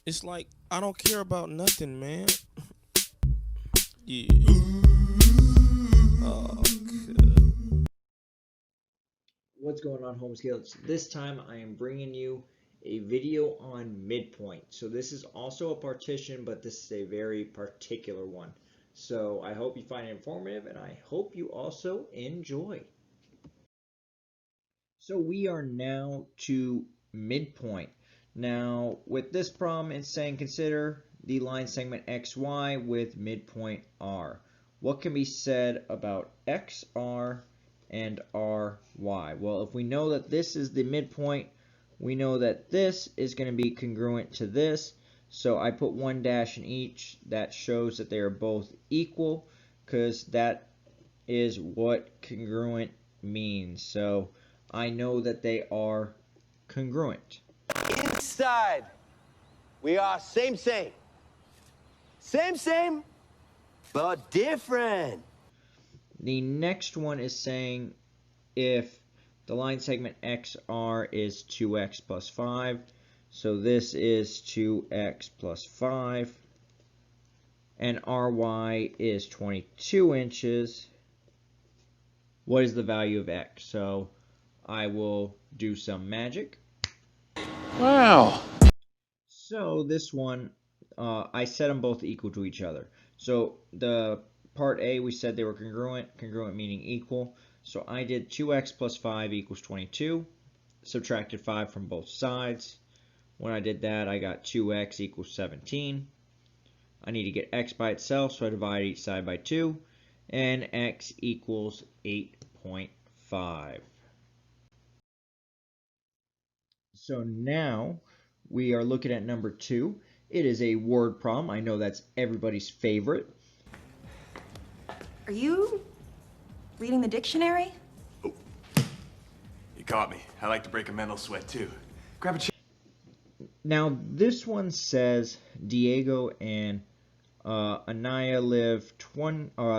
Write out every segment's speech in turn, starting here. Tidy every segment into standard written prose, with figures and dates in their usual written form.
It's like I don't care about nothing, man. Yeah. Oh, What's going on, home scales? This time I am bringing you a video on midpoint. So this is also a partition, but this is a very particular one. So I hope you find it informative, and I hope you also enjoy. So we are now to midpoint. Now with this problem, it's saying consider the line segment XY with midpoint R. What can be said about XR and RY? Well, if we know that this is the midpoint, we know that this is going to be congruent to this. So I put one dash in each. That shows that they are both equal, because that is what congruent means. So I know that they are congruent. Inside, we are same, but different. The next one is saying if the line segment XR is 2x plus 5, so this is 2x plus 5, and RY is 22 inches, what is the value of X? So I will do some magic. Wow. So this one, I set them both equal to each other. So the part A, we said they were congruent, congruent meaning equal. So I did 2x plus 5 equals 22, subtracted 5 from both sides. When I did that, I got 2x equals 17. I need to get x by itself, so I divide each side by 2, and x equals 8.5. So now we are looking at number 2. It is a word problem. I know that's everybody's favorite. Are you reading the dictionary? Oh. You caught me. I like to break a mental sweat too. Grab a chair. Now this one says Diego and Anaya live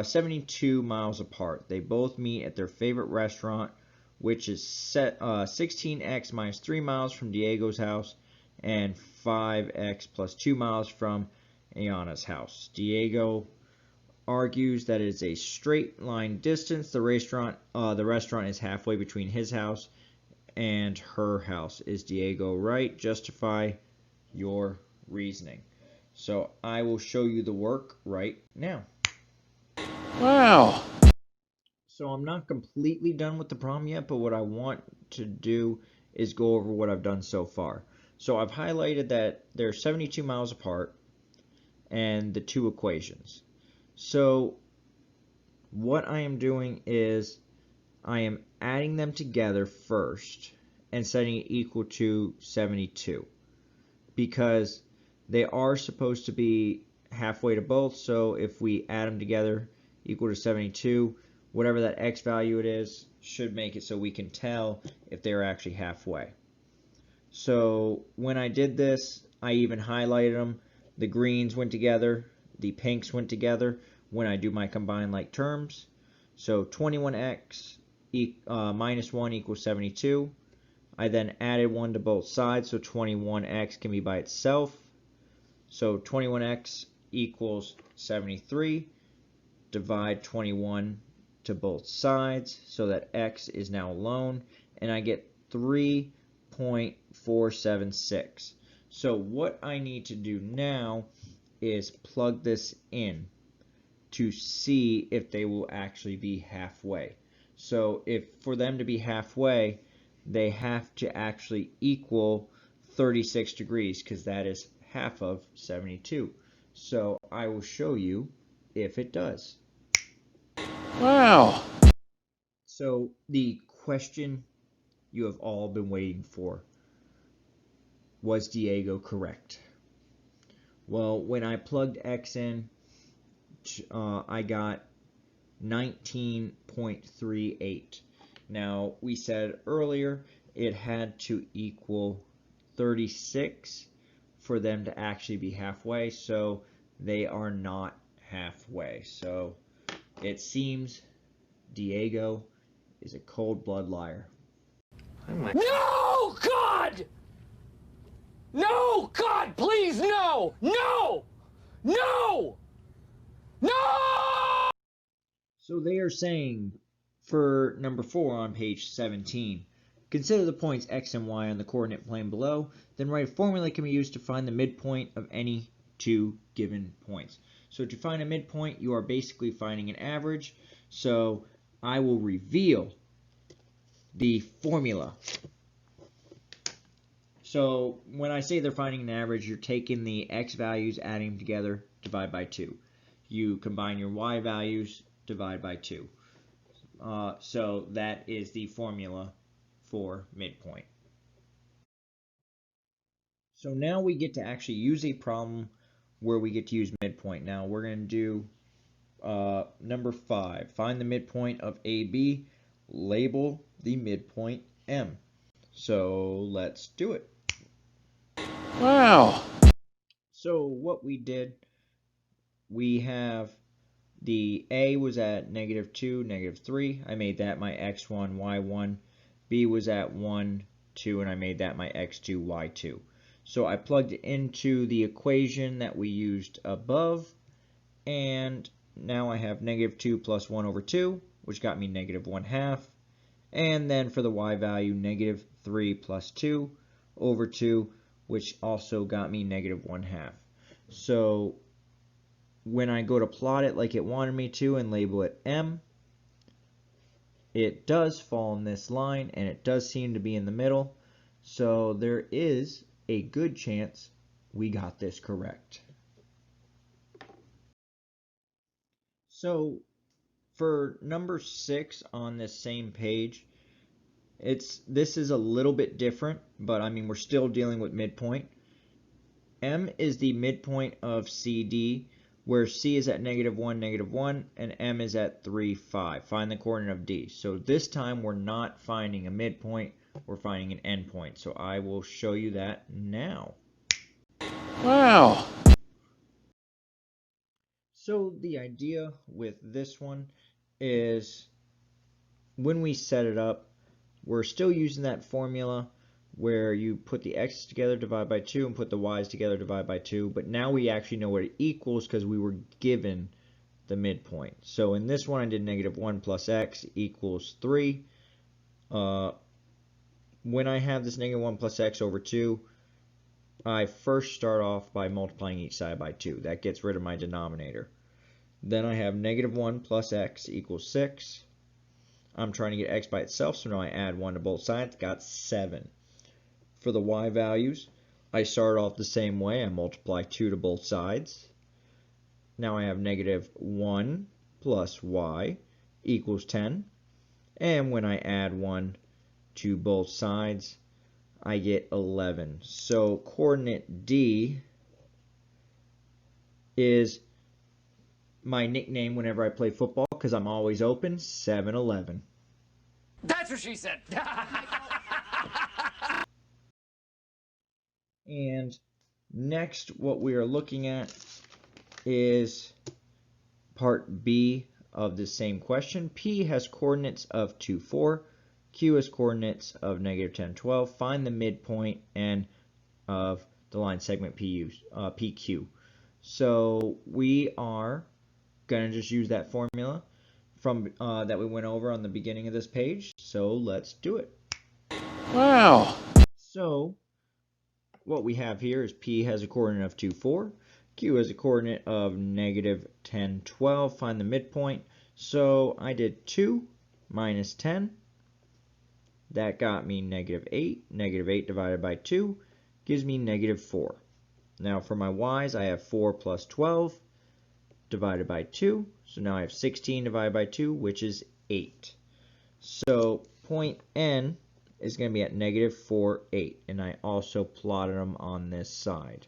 72 miles apart. They both meet at their favorite restaurant, which is 16x minus 3 miles from Diego's house and 5x plus 2 miles from Ayana's house. Diego argues that it is a straight line distance. The restaurant is halfway between his house and her house. Is Diego right? Justify your reasoning. So I will show you the work right now. Wow. So I'm not completely done with the problem yet, but what I want to do is go over what I've done so far. So I've highlighted that they're 72 miles apart and the two equations. So what I am doing is I am adding them together first and setting it equal to 72, because they are supposed to be halfway to both. So if we add them together equal to 72, whatever that x value it is should make it so we can tell if they're actually halfway. So when I did this, I even highlighted them. The greens went together, the pinks went together when I do my combined like terms. So 21x minus 1 equals 72. I then added 1 to both sides, so 21x can be by itself. So 21x equals 73. Divide 21 to both sides so that x is now alone, and I get 3.476. So what I need to do now is plug this in to see if they will actually be halfway. So if for them to be halfway, they have to actually equal 36 degrees, because that is half of 72. So I will show you if it does. Wow. So the question you have all been waiting for: was Diego correct? Well, when I plugged x in, I got 19.38. Now, we said earlier it had to equal 36 for them to actually be halfway, so they are not halfway. So it seems Diego is a cold-blooded liar. No, God! No! No! God, please, no! No! No! No! So they are saying for number 4 on page 17, consider the points x and y on the coordinate plane below, then write a formula that can be used to find the midpoint of any two given points. So to find a midpoint, you are basically finding an average. So I will reveal the formula. So when I say they're finding an average, you're taking the x values, adding them together, divide by 2. You combine your y values, divide by 2. So that is the formula for midpoint. So now we get to actually use a problem where we get to use midpoint. Now we're going to do number 5. Find the midpoint of AB. Label the midpoint M. So let's do it. Wow. So what we did, we have the A was at -2, -3. I made that my x1, y1. B was at 1, 2, and I made that my x2, y2. So I plugged it into the equation that we used above, and now I have -2 plus 1 over 2, which got me -1/2. And then for the y value, -3 plus 2 over 2, which also got me -1/2. So when I go to plot it like it wanted me to and label it M, it does fall in this line, and it does seem to be in the middle. So there is a good chance we got this correct. So for number 6 on this same page, this is a little bit different, but I mean we're still dealing with midpoint. M is the midpoint of CD, where C is at -1, -1, and M is at 3, 5. Find the coordinate of D. So this time we're not finding a midpoint, we're finding an endpoint. So I will show you that now. Wow. So the idea with this one is when we set it up, we're still using that formula where you put the x's together, divide by 2, and put the y's together, divide by 2. But now we actually know what it equals because we were given the midpoint. So in this one, I did -1 plus x equals 3. When I have this -1 plus x over 2, I first start off by multiplying each side by 2. That gets rid of my denominator. Then I have -1 plus x equals 6. I'm trying to get x by itself, so now I add 1 to both sides. Got 7. For the y values, I start off the same way. I multiply 2 to both sides. Now I have -1 plus y equals 10. And when I add 1 to both sides, I get 11. So coordinate D is my nickname whenever I play football because I'm always open, 7-11. That's what she said. And next, what we are looking at is part B of the same question. P has coordinates of 2, 4. Q has coordinates of -10, 12. Find the midpoint and of the line segment PQ. So we are going to just use that formula from that we went over on the beginning of this page. So let's do it. Wow. So what we have here is P has a coordinate of 2, 4. Q has a coordinate of -10, 12. Find the midpoint. So I did 2 minus 10. That got me -8. -8 divided by 2 gives me -4. Now for my y's, I have 4 plus 12 divided by 2. So now I have 16 divided by 2, which is 8. So point N is going to be at -4, 8. And I also plotted them on this side.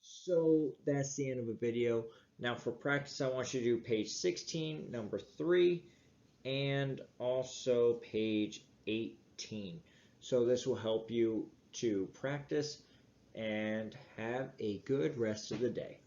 So that's the end of the video. Now for practice, I want you to do page 16, number 3, and also page 18. So this will help you to practice and have a good rest of the day.